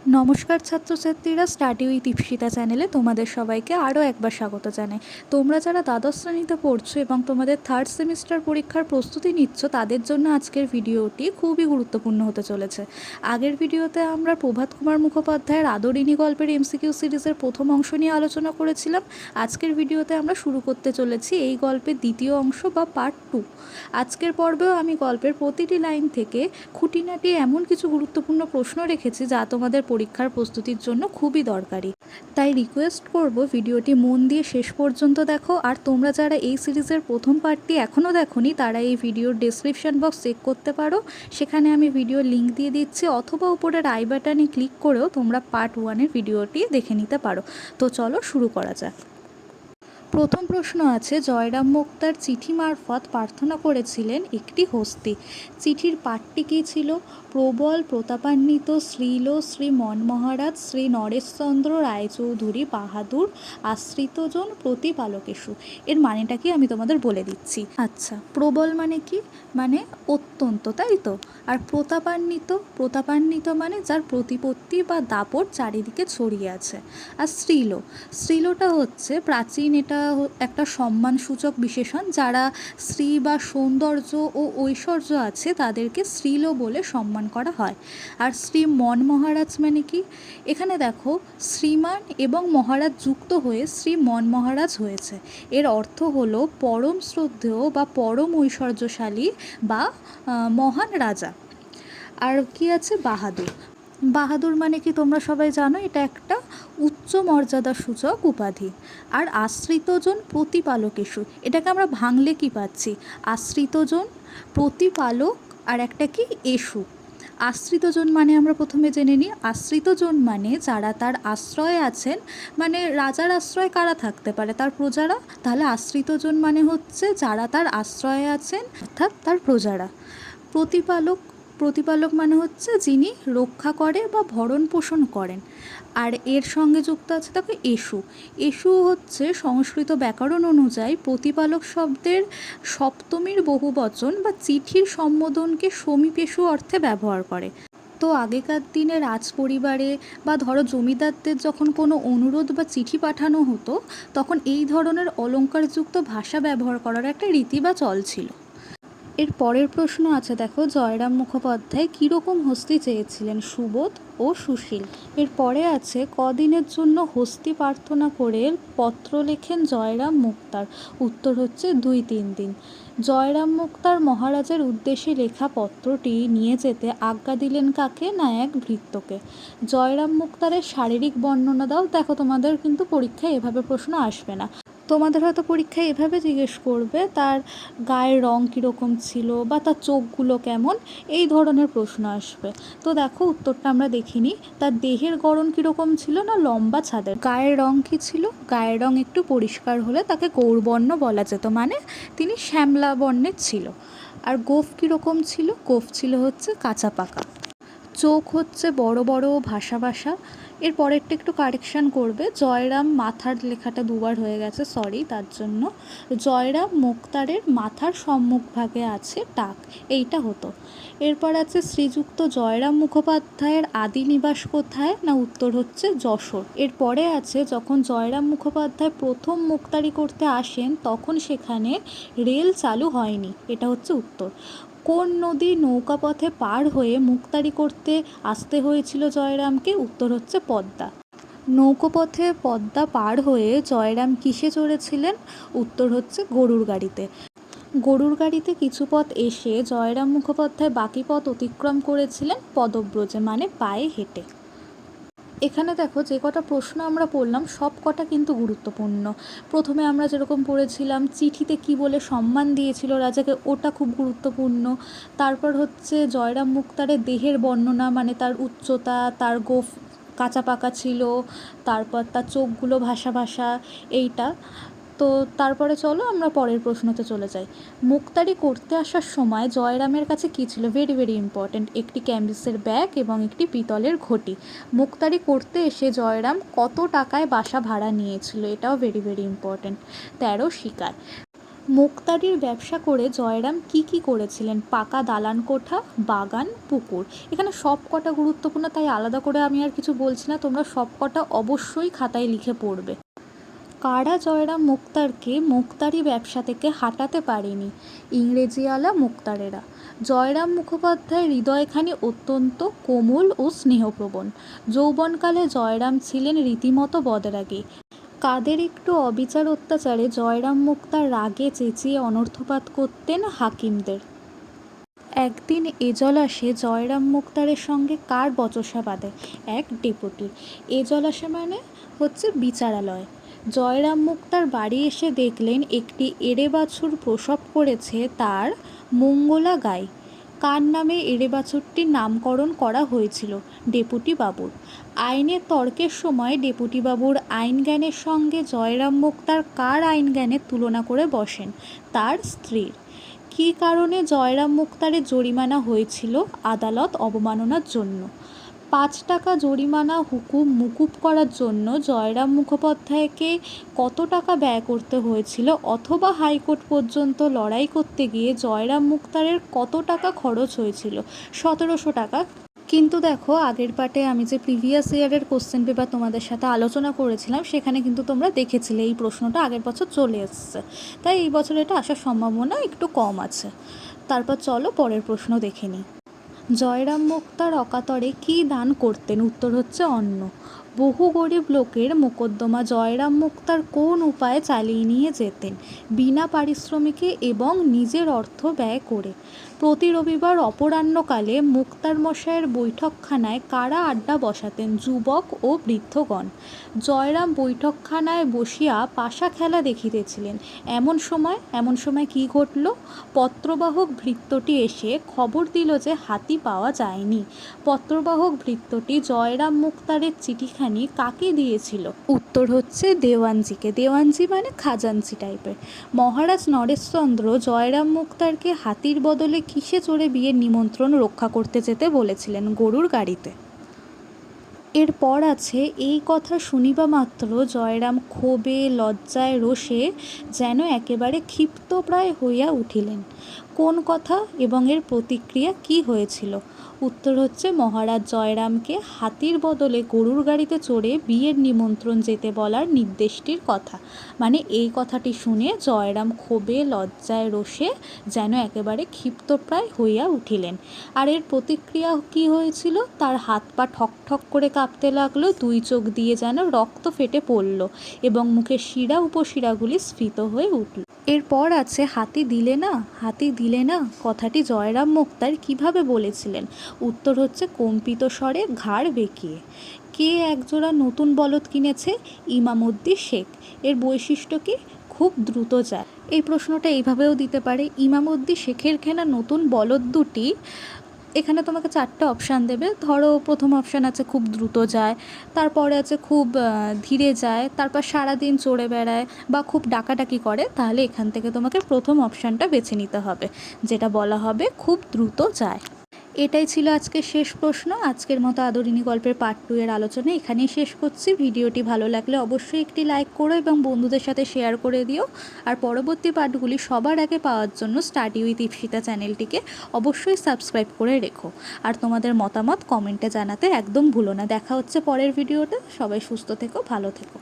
নমস্কার ছাত্রছাত্রীরা, study with Ipsita চ্যানেলে তোমাদের সবাইকে আরও একবার স্বাগত জানাই। তোমরা যারা দ্বাদশ শ্রেণীতে পড়ছো এবং তোমাদের থার্ড সেমিস্টার পরীক্ষার প্রস্তুতি নিচ্ছ, তাদের জন্য আজকের ভিডিওটি খুবই গুরুত্বপূর্ণ হতে চলেছে। আগের ভিডিওতে আমরা প্রভাত কুমার মুখোপাধ্যায়ের আদরিণী গল্পের এমসিকিউ সিরিজের প্রথম অংশ নিয়ে আলোচনা করেছিলাম। আজকের ভিডিওতে আমরা শুরু করতে চলেছি এই গল্পের দ্বিতীয় অংশ বা পার্ট 2। আজকের পর্বেও আমি গল্পের প্রতিটি লাইন থেকে খুঁটিনাটি এমন কিছু গুরুত্বপূর্ণ প্রশ্ন রেখেছি যা তোমাদের পরীক্ষার প্রস্তুতির জন্য খুবই দরকারি। তাই রিকোয়েস্ট করব ভিডিওটি মন দিয়ে শেষ পর্যন্ত দেখো। আর তোমরা যারা এই সিরিজের প্রথম পার্টটি এখনও দেখোনি, তারা এই ভিডিওর ডেসক্রিপশন বক্স চেক করতে পারো, সেখানে আমি ভিডিওর লিঙ্ক দিয়ে দিচ্ছি, অথবা উপরের আই বাটনে ক্লিক করেও তোমরা পার্ট 1-এর ভিডিওটি দেখে নিতে পারো। তো চলো শুরু করা যাক। প্রথম প্রশ্ন আছে, জয়রাম মুক্তার চিঠি মারফত প্রার্থনা করেছিলেন একটি হস্তি। চিঠির পাঠটি কী ছিল? প্রবল প্রতাপান্বিত শ্রীল শ্রী মনমহারাজ শ্রী নরেশচন্দ্র রায়চৌধুরী বাহাদুর আশ্রিতজন প্রতিপালকেশু। এর মানেটা কি আমি তোমাদের বলে দিচ্ছি। আচ্ছা, প্রবল মানে কি? মানে অত্যন্ত, তাই তো। আর প্রতাপান্বিত মানে যার প্রতিপত্তি বা দাপট চারিদিকে ছড়িয়ে আছে। আর শ্রীলটা হচ্ছে প্রাচীন, এটা একটা সম্মানসূচক বিশেষণ। যারা শ্রী বা সৌন্দর্য ও ঐশ্বর্য আছে তাদেরকে শ্রীল বলে সম্মান করা হয়। আর শ্রী মন মহারাজ মানে কি? এখানে দেখো, শ্রীমান এবং মহারাজ যুক্ত হয়ে শ্রী মন মহারাজ হয়েছে। এর অর্থ হলো পরম শ্রদ্ধেয় বা পরম ঐশ্বর্যশালী বা মহান রাজা। আর কি আছে? বাহাদুর মানে কি তোমরা সবাই জানো, এটা একটা উচ্চ মর্যাদা সূচক উপাধি। আর আশ্রিতজন প্রতিপালকেশু, এটাকে আমরা ভাঙলে কি পাচ্ছি? আশ্রিতজন, প্রতিপালক, আর একটা কি? এসু। আশ্রিতজন মানে আমরা প্রথমে জেনে নিই। আশ্রিতজন মানে যারা তার আশ্রয়ে আছেন, মানে রাজার আশ্রয় কারা থাকতে পারে? তার প্রজারা। তাহলে আশ্রিতজন মানে হচ্ছে যারা তার আশ্রয়ে আছেন, অর্থাৎ তার প্রজারা। প্রতিপালক মানে হচ্ছে যিনি রক্ষা করে বা ভরণ পোষণ করেন। আর এর সঙ্গে যুক্ত আছে তাকে এসু হচ্ছে সংস্কৃত ব্যাকরণ অনুযায়ী প্রতিপালক শব্দের সপ্তমীর বহুবচন বা চিঠির সম্বোধনকে সমীপেশু অর্থে ব্যবহার করে। তো আগেকার দিনে রাজ পরিবারে বা ধরো জমিদারদের যখন কোনো অনুরোধ বা চিঠি পাঠানো হতো, তখন এই ধরনের অলংকারযুক্ত ভাষা ব্যবহার করার একটা রীতি বা চল ছিল। এর পরের প্রশ্ন আছে, দেখো, জয়রাম মুখোপাধ্যায় কীরকম হস্তি চেয়েছিলেন? সুবোধ ও সুশীল। এর পরে আছে, কদিনের জন্য হস্তি প্রার্থনা করে পত্র লেখেন জয়রাম মুক্তার? উত্তর হচ্ছে 2-3 দিন। জয়রাম মুক্তার মহারাজের উদ্দেশ্যে লেখা পত্রটি নিয়ে যেতে আজ্ঞা দিলেন কাকে? না এক ভৃত্যকে। জয়রাম মুক্তারের শারীরিক বর্ণনা দাও। দেখো, তোমাদের কিন্তু পরীক্ষায় এভাবে প্রশ্ন আসবে না। তোমাদের হয়তো পরীক্ষায় এভাবে জিজ্ঞেস করবে তার গায়ের রং কীরকম ছিল বা তার চোখগুলো কেমন, এই ধরনের প্রশ্ন আসবে। তো দেখো, উত্তরটা আমরা দেখিনি। তার দেহের গড়ন কীরকম ছিল? না লম্বা ছাদের। গায়ের রং কী ছিল? গায়ের রং একটু পরিষ্কার হলে তাকে গৌরবর্ণ বলা যেত, মানে তিনি শ্যামলা বর্ণের ছিল। আর গোঁফ কীরকম ছিল? গোঁফ ছিল হচ্ছে কাঁচা পাকা। চোখ হচ্ছে বড় বড়, ভাসা ভাসা। এর পরেরটা একটু কারেকশান করবে, জয়রাম মাথার লেখাটা দুবার হয়ে গেছে, সরি তার জন্য। জয়রাম মুক্তারের মাথার সম্মুখভাগে আছে টাক, এইটা হতো। এরপর আছে, শ্রীযুক্ত জয়রাম মুখোপাধ্যায়ের আদি নিবাস কোথায়? না উত্তর হচ্ছে যশোর। এরপরে আছে, যখন জয়রাম মুখোপাধ্যায় প্রথম মুক্তারি করতে আসেন তখন সেখানে রেল চালু হয়নি, এটা হচ্ছে উত্তর। কোন নদী নৌকাপথে পার হয়ে মুক্তারি করতে আসতে হয়েছিল জয়রামকে? উত্তর হচ্ছে পদ্মা। নৌকোপথে পদ্মা পার হয়ে জয়রাম কিসে চড়েছিলেন? উত্তর হচ্ছে গরুর গাড়িতে। গরুর গাড়িতে কিছু পথ এসে জয়রাম মুখোপাধ্যায় বাকি পথ অতিক্রম করেছিলেন পদব্রজে, মানে পায়ে হেঁটে। এখানে দেখো, যে কটা প্রশ্ন আমরা পড়লাম সব কটা কিন্তু গুরুত্বপূর্ণ। প্রথমে আমরা যেরকম পড়েছিলাম চিঠিতে কি বলে সম্মান দিয়েছিল রাজাকে, ওটা খুব গুরুত্বপূর্ণ। তারপর হচ্ছে জয়রাম মুক্তারের দেহের বর্ণনা, মানে তার উচ্চতা, তার গোঁফ কাঁচা পাকা ছিল, তারপর তার চোখগুলো ভাসা ভাসা, এইটা। তো তারপরে চলো আমরা পরের প্রশ্নতে চলে যাই। মুক্তারি করতে আসার সময় জয়রামের কাছে কী ছিল? ভেরি ভেরি ইম্পর্ট্যান্ট, একটি ক্যানভাসের ব্যাগ এবং একটি পিতলের ঘটি। মুক্তারি করতে এসে জয়রাম কত টাকায় বাসা ভাড়া নিয়েছিল? এটাও ভেরি ভেরি ইম্পর্ট্যান্ট। 13 শিকার। মুক্তারির ব্যবসা করে জয়রাম কি করেছিলেন? পাকা দালান কোঠা, বাগান, পুকুর। এখানে সব কটা গুরুত্বপূর্ণ, তাই আলাদা করে আমি আর কিছু বলছি না, তোমরা সব কটা অবশ্যই খাতায় লিখে পড়বে। কারা জয়রাম মুক্তারকে মুক্তারি ব্যবসা থেকে হাঁটাতে পারেনি? ইংরেজিওয়ালা মুক্তারেরা। জয়রাম মুখোপাধ্যায়ের হৃদয়খানি অত্যন্ত কোমল ও স্নেহপ্রবণ। যৌবনকালে জয়রাম ছিলেন রীতিমতো বদরাগী। কাদের একটু অবিচার অত্যাচারে জয়রাম মুক্তার রাগে চেঁচিয়ে অনর্থপাত করতেন হাকিমদের। একদিন এজলাসে জয়রাম মুক্তারের সঙ্গে কার বচসা বাঁধে? এক ডেপুটির। এজলাসে মানে হচ্ছে বিচারালয়। জয়রাম মুক্তার বাড়ি এসে দেখলেন একটি এড়ে বাছুর প্রসব করেছে তার মঙ্গলা গাই। কার নামে এড়ে বাছুরটির নামকরণ করা হয়েছিল? ডেপুটি বাবুর। আইনের তর্কের সময় ডেপুটি বাবুর আইন জ্ঞানের সঙ্গে জয়রাম মুক্তার কার আইন জ্ঞানের তুলনা করে বসেন? তার স্ত্রীর। কী কারণে জয়রাম মুক্তারের জরিমানা হয়েছিল? আদালত অবমাননার জন্য। 5 টাকা জরিমানা হুকুম মুকুব করার জন্য জয়রাম মুখোপাধ্যায়কে কত টাকা ব্যয় করতে হয়েছিল, অথবা হাইকোর্ট পর্যন্ত লড়াই করতে গিয়ে জয়রাম মুক্তারের কত টাকা খরচ হয়েছিল? 1700 টাকা। কিন্তু দেখো, আগের পার্টে আমি যে প্রিভিয়াস ইয়ারের কোশ্চেন পেপার তোমাদের সাথে আলোচনা করেছিলাম, সেখানে কিন্তু তোমরা দেখেছিলে এই প্রশ্নটা আগের বছর চলে এসছে, তাই এই বছর এটা আসার সম্ভাবনা একটু কম আছে। তারপর চলো পরের প্রশ্ন দেখে নিই। জয়রাম মুক্তার অকাতরে কী দান করতেন? উত্তর হচ্ছে অন্ন। বহু গরিব লোকের মোকদ্দমা জয়রাম মুক্তার কোন উপায়ে চালিয়ে নিয়ে যেতেন? বিনা পারিশ্রমিকে এবং নিজের অর্থ ব্যয় করে। প্রতি রবিবার অপরাহ্নকালে মুক্তার মশাইয়ের বৈঠকখানায় কারা আড্ডা বসাতেন? যুবক ও বৃদ্ধগণ। জয়রাম বৈঠকখানায় বসিয়া পাশা খেলা দেখিতেছিলেন। এমন সময় কি ঘটল? পত্রবাহক ভৃত্যটি এসে খবর দিল যে হাতি পাওয়া যায়নি। পত্রবাহক ভৃত্যটি জয়রাম মুক্তারের চিঠিখানি কাকে দিয়েছিল? উত্তর হচ্ছে দেওয়ানজিকে। দেওয়ানজি মানে খাজাঞ্চি টাইপের। মহারাজ নরেশচন্দ্র জয়রাম মুক্তারকে হাতির বদলে কিসে চড়ে বিয়ের নিমন্ত্রণ রক্ষা করতে যেতে বলেছিলেন? গরুর গাড়িতে। এরপর আছে, এই কথা শুনিবা মাত্র জয়রাম ক্ষোভে লজ্জায় রোষে যেন একেবারে ক্ষিপ্তপ্রায় হইয়া উঠিলেন। কোন কথা এবং এর প্রতিক্রিয়া কি হয়েছিল? উত্তর হচ্ছে মহারাজ জয়রামকে হাতির বদলে গরুর গাড়িতে চড়ে বিয়ের নিমন্ত্রণ যেতে বলার নির্দেশটির কথা। মানে এই কথাটি শুনে জয়রাম ক্ষোভে লজ্জায় রোষে যেন একেবারে ক্ষিপ্তপ্রায় হইয়া উঠিলেন। আর এর প্রতিক্রিয়া কি হয়েছিল? তার হাত পা ঠক ঠক করে কাঁপতে লাগলো, 2 চোখ দিয়ে যেন রক্ত ফেটে পড়ল এবং মুখের শিরা উপশিরাগুলি স্ফীত হয়ে উঠল। এরপর আছে, হাতি দিলে না, হাতি দিলে না কথাটি জয়রাম মুক্তার কিভাবে বলেছিলেন? উত্তর হচ্ছে কম্পিত স্বরে ঘাড় বেঁকিয়ে। কে একজোড়া নতুন বলদ কিনেছে? ইমামউদ্দিন শেখ। এর বৈশিষ্ট্য কি? খুব দ্রুত যায়। এই প্রশ্নটা এইভাবেও দিতে পারে, ইমামউদ্দিন শেখের কেনা নতুন বলদ দুটি, এখানে তোমাকে 4টে অপশান দেবে। ধরো প্রথম অপশান আছে খুব দ্রুত যায়, তারপরে আছে খুব ধীরে যায়, তারপর সারাদিন চড়ে বেড়ায় বা খুব ডাকাডাকি করে। তাহলে এখান থেকে তোমাকে প্রথম অপশানটা বেছে নিতে হবে, যেটা বলা হবে খুব দ্রুত যায়। এটাই ছিল আজকের শেষ প্রশ্ন। আজকের মতো আদরিণী গল্পের পার্ট 2 এর আলোচনা এখানেই শেষ করছি। ভিডিওটি ভালো লাগলে অবশ্যই একটি লাইক করো এবং বন্ধুদের সাথে শেয়ার করে দিও। আর পরবর্তী পার্টগুলি সবার আগে পাওয়ার জন্য স্টাডি উইথ ইপসিতা চ্যানেলটিকে অবশ্যই সাবস্ক্রাইব করে রেখো। আর তোমাদের মতামত কমেন্টে জানাতে একদম ভুলো না। দেখা হচ্ছে পরের ভিডিওতে। সবাই সুস্থ থেকো, ভালো থেকো।